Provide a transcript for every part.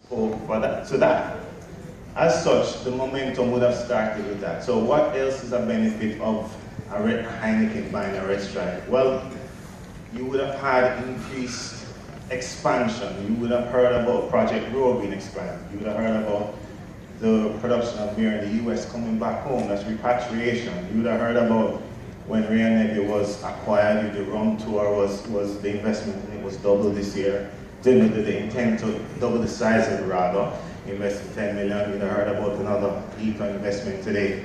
for that. So that, as such, the momentum would have started with that. So what else is a benefit of a Heineken buying a Red Stripe? Well, you would have had increased expansion. You would have heard about Project Grow being expanded. You would have heard about the production of beer in the US coming back home, that's repatriation. You would have heard about when Rio Navy was acquired, the rum tour was the investment, and it was doubled this year. They intend to double the size of it rather, investing 10 million. You'd have heard about another eco investment today.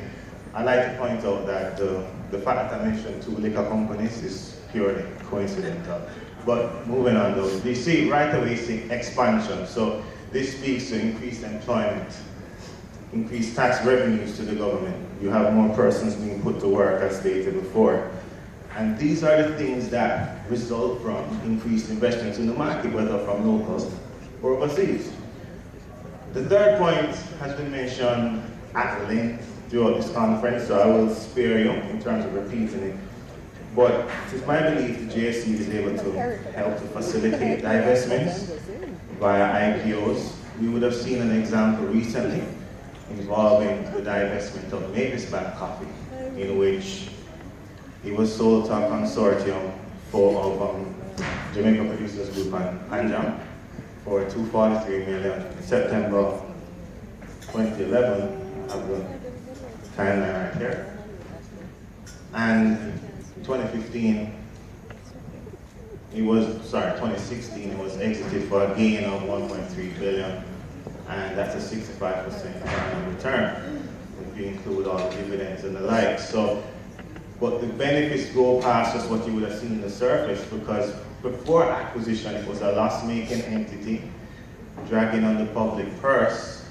I'd like to point out that the fact that I mentioned 2 liquor companies is purely coincidental. But moving on though, you see right away see expansion. So this speaks to increased employment, increased tax revenues to the government. You have more persons being put to work as stated before. And these are the things that result from increased investments in the market, whether from local or overseas. The third point has been mentioned at length throughout this conference, so I will spare you in terms of repeating it. But it is my belief the JSE is able to help to facilitate divestments via IPOs. We would have seen an example recently involving the divestment of Mavis Bank Coffee, in which it was sold to a consortium of Jamaica Producers Group and Panjam for $243 million in September 2011. I have the timeline right here. And 2016, it was exited for a gain of 1.3 billion, and that's a 65% annual return if you include all the dividends and the like. So, but the benefits go past just what you would have seen in the surface, because before acquisition it was a loss-making entity dragging on the public purse.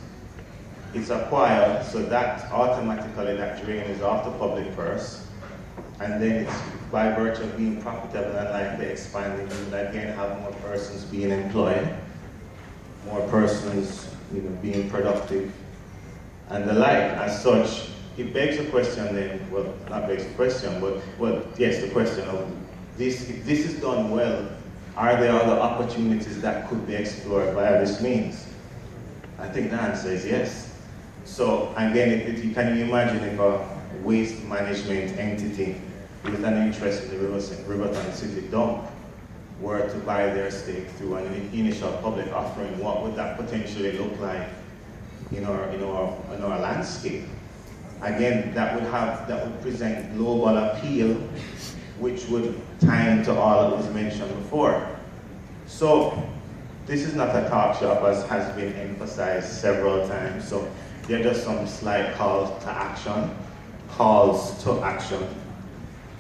It's acquired, so that automatically that drain is off the public purse. And then it's by virtue of being profitable and likely expanding, you would again have more persons being employed, more persons being productive, and the like. As such, it begs the question then, well, not begs the question, but, well, yes, the question of this, if this is done well, are there other opportunities that could be explored via this means? I think the answer is yes. So again, can you imagine if a waste management entity with an interest in the Riverton City dump were to buy their stake through an initial public offering? What would that potentially look like in our landscape? Again, that would present global appeal, which would tie into all that was mentioned before. So this is not a talk shop, as has been emphasized several times. So there are just some slight calls to action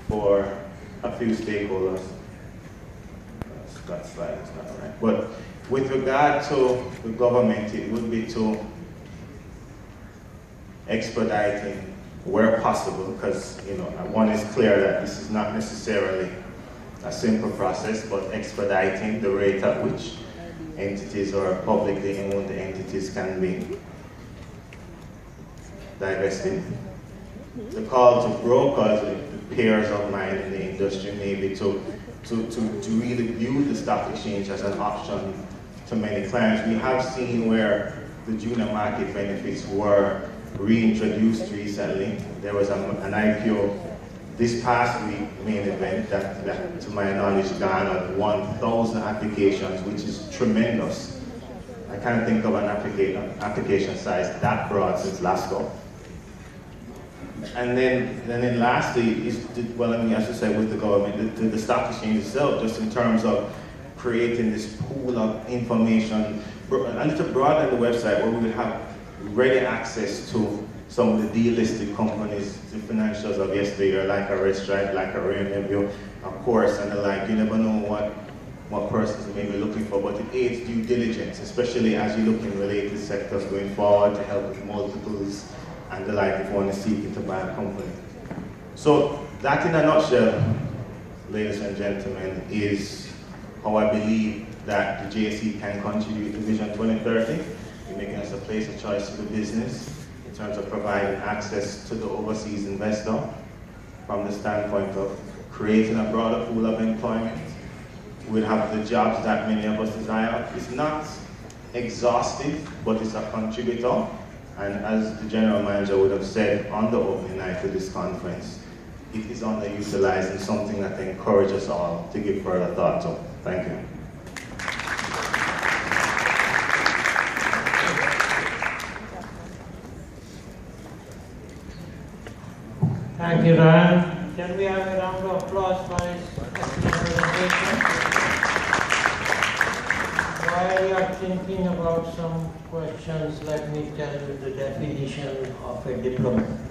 for a few stakeholders. That slide is not right. But with regard to the government, it would be to expediting where possible, because one is clear that this is not necessarily a simple process, but expediting the rate at which entities or publicly owned entities can be divested. The call to brokers, the peers of mine in the industry, maybe to really view the stock exchange as an option to many clients. We have seen where the junior market benefits were reintroduced recently. There was an IPO this past week, main event, that to my knowledge garnered 1,000 applications, which is tremendous. I can't think of an application size that broad since LASCO. And then lastly, I should say with the government, the stock exchange itself, just in terms of creating this pool of information, a little broader than the website, where we would have ready access to some of the delisted companies, the financials of yesterday, like a Red Stripe, like a Rare Nebula, of course, and the like. You never know what persons may be looking for, but it aids due diligence, especially as you look in related sectors going forward to help with multiples and the like if you want to seek it to buy a company. So that in a nutshell, ladies and gentlemen, is how I believe that the JSE can contribute to Vision 2030 in making us a place of choice for business in terms of providing access to the overseas investor from the standpoint of creating a broader pool of employment. We'll have the jobs that many of us desire. It's not exhaustive, but it's a contributor. And as the general manager would have said on the opening night of this conference, it is underutilized and something that I encourage us all to give further thought to. Thank you. Thank you, Ryan. Can we have a round of applause for his presentation? While you are thinking about some questions, let me tell you the definition of a diplomat.